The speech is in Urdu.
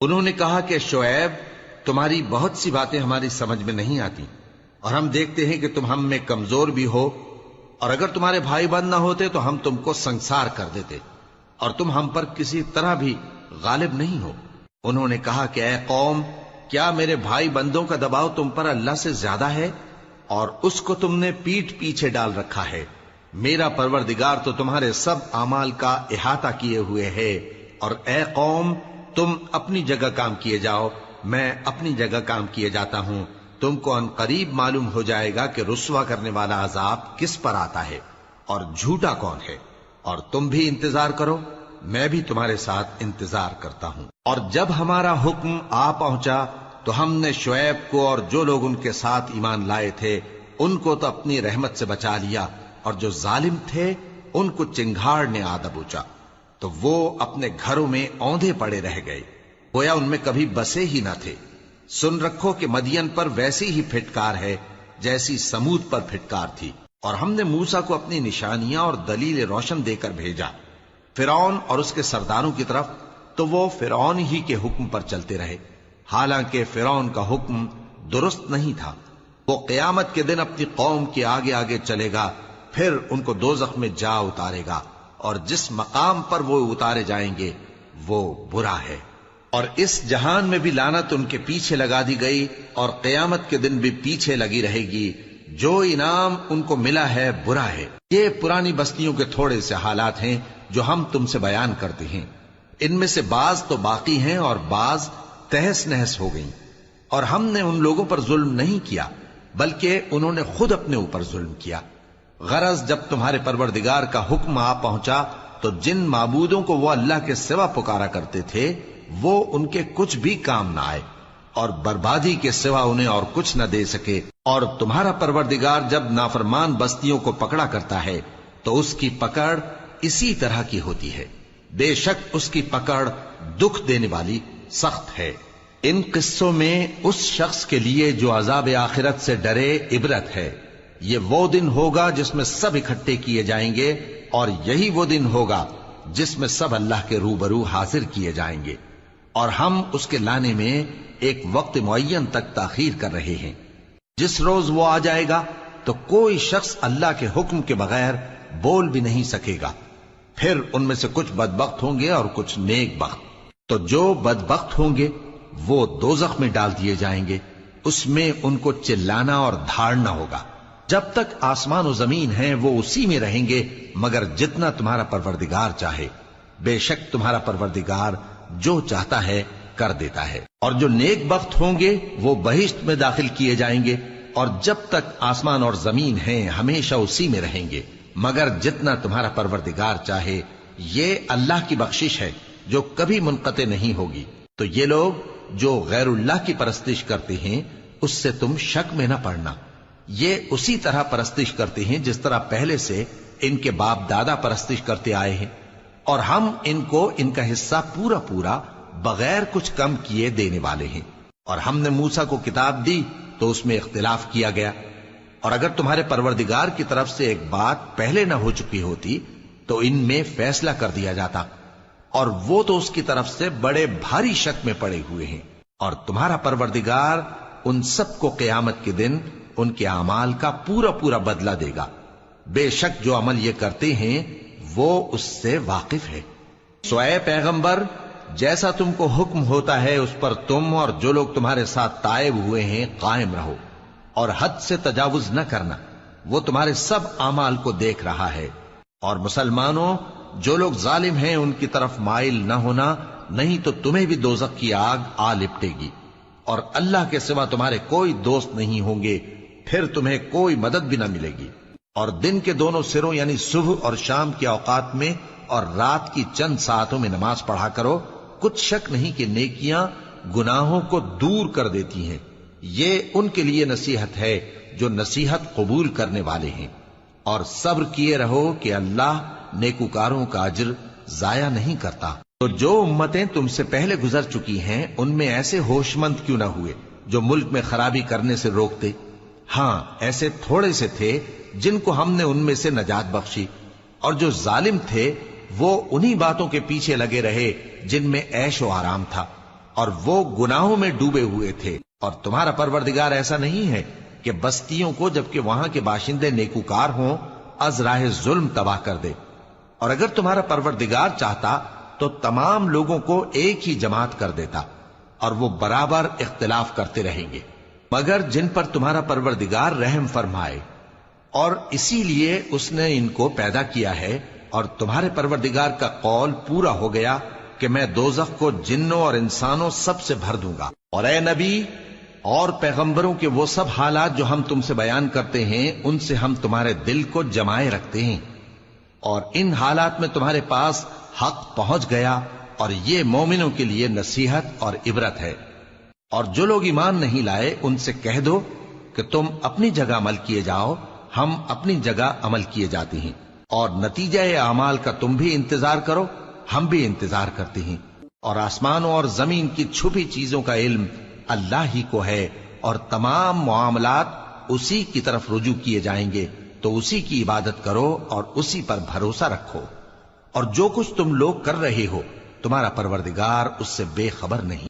انہوں نے کہا کہ شعیب، تمہاری بہت سی باتیں ہماری سمجھ میں نہیں آتی، اور ہم دیکھتے ہیں کہ تم ہم میں کمزور بھی ہو، اور اگر تمہارے بھائی بند نہ ہوتے تو ہم تم کو سنسار کر دیتے، اور تم ہم پر کسی طرح بھی غالب نہیں ہو۔ انہوں نے کہا کہ اے قوم، کیا میرے بھائی بندوں کا دباؤ تم پر اللہ سے زیادہ ہے، اور اس کو تم نے پیٹھ پیچھے ڈال رکھا ہے؟ میرا پروردگار تو تمہارے سب اعمال کا احاطہ کیے ہوئے ہے، اور اے قوم، تم اپنی جگہ کام کیے جاؤ، میں اپنی جگہ کام کیے جاتا ہوں۔ تم کو ان قریب معلوم ہو جائے گا کہ رسوا کرنے والا عذاب کس پر آتا ہے اور جھوٹا کون ہے، اور تم بھی انتظار کرو، میں بھی تمہارے ساتھ انتظار کرتا ہوں۔ اور جب ہمارا حکم آ پہنچا تو ہم نے شعیب کو اور جو لوگ ان کے ساتھ ایمان لائے تھے ان کو تو اپنی رحمت سے بچا لیا، اور جو ظالم تھے ان کو چنگھاڑ نے آ دبوچا، تو وہ اپنے گھروں میں اوندھے پڑے رہ گئے، گویا ان میں کبھی بسے ہی نہ تھے۔ سن رکھو کہ مدین پر ویسی ہی پھٹکار ہے جیسی سمود پر پھٹکار تھی، اور ہم نے موسیٰ کو اپنی نشانیاں اور دلیل روشن دے کر بھیجا فرعون اور اس کے سرداروں کی طرف، تو وہ فرعون ہی کے حکم پر چلتے رہے، حالانکہ فرعون کا حکم درست نہیں تھا۔ وہ قیامت کے دن اپنی قوم کے آگے آگے چلے گا، پھر ان کو دوزخ میں جا اتارے گا، اور جس مقام پر وہ اتارے جائیں گے وہ برا ہے۔ اور اس جہان میں بھی لعنت ان کے پیچھے لگا دی گئی، اور قیامت کے دن بھی پیچھے لگی رہے گی۔ جو انعام ان کو ملا ہے برا ہے۔ یہ پرانی بستیوں کے تھوڑے سے حالات ہیں جو ہم تم سے بیان کرتے ہیں، ان میں سے بعض تو باقی ہیں اور بعض تہس نہس ہو گئیں۔ اور ہم نے ان لوگوں پر ظلم نہیں کیا بلکہ انہوں نے خود اپنے اوپر ظلم کیا۔ غرض جب تمہارے پروردگار کا حکم آ پہنچا تو جن معبودوں کو وہ اللہ کے سوا پکارا کرتے تھے وہ ان کے کچھ بھی کام نہ آئے، اور بربادی کے سوا انہیں اور کچھ نہ دے سکے۔ اور تمہارا پروردگار جب نافرمان بستیوں کو پکڑا کرتا ہے تو اس کی پکڑ اسی طرح کی ہوتی ہے، بے شک اس کی پکڑ دکھ دینے والی سخت ہے۔ ان قصوں میں اس شخص کے لیے جو عذاب آخرت سے ڈرے عبرت ہے۔ یہ وہ دن ہوگا جس میں سب اکٹھے کیے جائیں گے، اور یہی وہ دن ہوگا جس میں سب اللہ کے روبرو حاضر کیے جائیں گے، اور ہم اس کے لانے میں ایک وقت معین تک تاخیر کر رہے ہیں۔ جس روز وہ آ جائے گا تو کوئی شخص اللہ کے حکم کے بغیر بول بھی نہیں سکے گا۔ پھر ان میں سے کچھ بدبخت ہوں گے اور کچھ نیک بخت۔ تو جو بدبخت ہوں گے وہ دوزخ میں ڈال دیے جائیں گے، اس میں ان کو چلانا اور دھاڑنا ہوگا۔ جب تک آسمان و زمین ہیں وہ اسی میں رہیں گے مگر جتنا تمہارا پروردگار چاہے، بے شک تمہارا پروردگار جو چاہتا ہے کر دیتا ہے۔ اور جو نیک بخت ہوں گے وہ بہشت میں داخل کیے جائیں گے، اور جب تک آسمان اور زمین ہیں ہمیشہ اسی میں رہیں گے مگر جتنا تمہارا پروردگار چاہے۔ یہ اللہ کی بخشش ہے جو کبھی منقطع نہیں ہوگی۔ تو یہ لوگ جو غیر اللہ کی پرستش کرتے ہیں اس سے تم شک میں نہ پڑنا، یہ اسی طرح پرستش کرتے ہیں جس طرح پہلے سے ان کے باپ دادا پرستش کرتے آئے ہیں، اور ہم ان کو ان کا حصہ پورا پورا بغیر کچھ کم کیے دینے والے ہیں۔ اور ہم نے موسیٰ کو کتاب دی تو اس میں اختلاف کیا گیا، اور اگر تمہارے پروردگار کی طرف سے ایک بات پہلے نہ ہو چکی ہوتی تو ان میں فیصلہ کر دیا جاتا، اور وہ تو اس کی طرف سے بڑے بھاری شک میں پڑے ہوئے ہیں۔ اور تمہارا پروردگار ان سب کو قیامت کے دن ان کے اعمال کا پورا پورا بدلہ دے گا، بے شک جو عمل یہ کرتے ہیں وہ اس سے واقف ہے۔ سو اے پیغمبر، جیسا تم کو حکم ہوتا ہے اس پر تم اور جو لوگ تمہارے ساتھ تائب ہوئے ہیں قائم رہو، اور حد سے تجاوز نہ کرنا، وہ تمہارے سب اعمال کو دیکھ رہا ہے۔ اور مسلمانوں، جو لوگ ظالم ہیں ان کی طرف مائل نہ ہونا، نہیں تو تمہیں بھی دوزخ کی آگ آ لپٹے گی، اور اللہ کے سوا تمہارے کوئی دوست نہیں ہوں گے، پھر تمہیں کوئی مدد بھی نہ ملے گی۔ اور دن کے دونوں سروں یعنی صبح اور شام کے اوقات میں اور رات کی چند ساعتوں میں نماز پڑھا کرو، کچھ شک نہیں کہ نیکیاں گناہوں کو دور کر دیتی ہیں۔ یہ ان کے لیے نصیحت ہے جو نصیحت قبول کرنے والے ہیں۔ اور صبر کیے رہو کہ اللہ نیکوکاروں کا اجر ضائع نہیں کرتا۔ تو جو امتیں تم سے پہلے گزر چکی ہیں ان میں ایسے ہوش مند کیوں نہ ہوئے جو ملک میں خرابی کرنے سے روکتے؟ ہاں، ایسے تھوڑے سے تھے جن کو ہم نے ان میں سے نجات بخشی، اور جو ظالم تھے وہ انہی باتوں کے پیچھے لگے رہے جن میں عیش و آرام تھا، اور وہ گناہوں میں ڈوبے ہوئے تھے، اور تمہارا پروردگار ایسا نہیں ہے کہ بستیوں کو جبکہ وہاں کے باشندے نیکوکار ہوں از راہ ظلم تباہ کر دے۔ اور اگر تمہارا پروردگار چاہتا تو تمام لوگوں کو ایک ہی جماعت کر دیتا، اور وہ برابر اختلاف کرتے رہیں گے، مگر جن پر تمہارا پروردگار رحم فرمائے، اور اسی لیے اس نے ان کو پیدا کیا ہے۔ اور تمہارے پروردگار کا قول پورا ہو گیا کہ میں دوزخ کو جنوں اور انسانوں سب سے بھر دوں گا۔ اور اے نبی اور پیغمبروں کے وہ سب حالات جو ہم تم سے بیان کرتے ہیں، ان سے ہم تمہارے دل کو جمائے رکھتے ہیں، اور ان حالات میں تمہارے پاس حق پہنچ گیا، اور یہ مومنوں کے لیے نصیحت اور عبرت ہے۔ اور جو لوگ ایمان نہیں لائے ان سے کہہ دو کہ تم اپنی جگہ عمل کیے جاؤ، ہم اپنی جگہ عمل کیے جاتے ہیں، اور نتیجہ اعمال کا تم بھی انتظار کرو، ہم بھی انتظار کرتے ہیں۔ اور آسمانوں اور زمین کی چھپی چیزوں کا علم اللہ ہی کو ہے، اور تمام معاملات اسی کی طرف رجوع کیے جائیں گے، تو اسی کی عبادت کرو اور اسی پر بھروسہ رکھو، اور جو کچھ تم لوگ کر رہے ہو تمہارا پروردگار اس سے بے خبر نہیں۔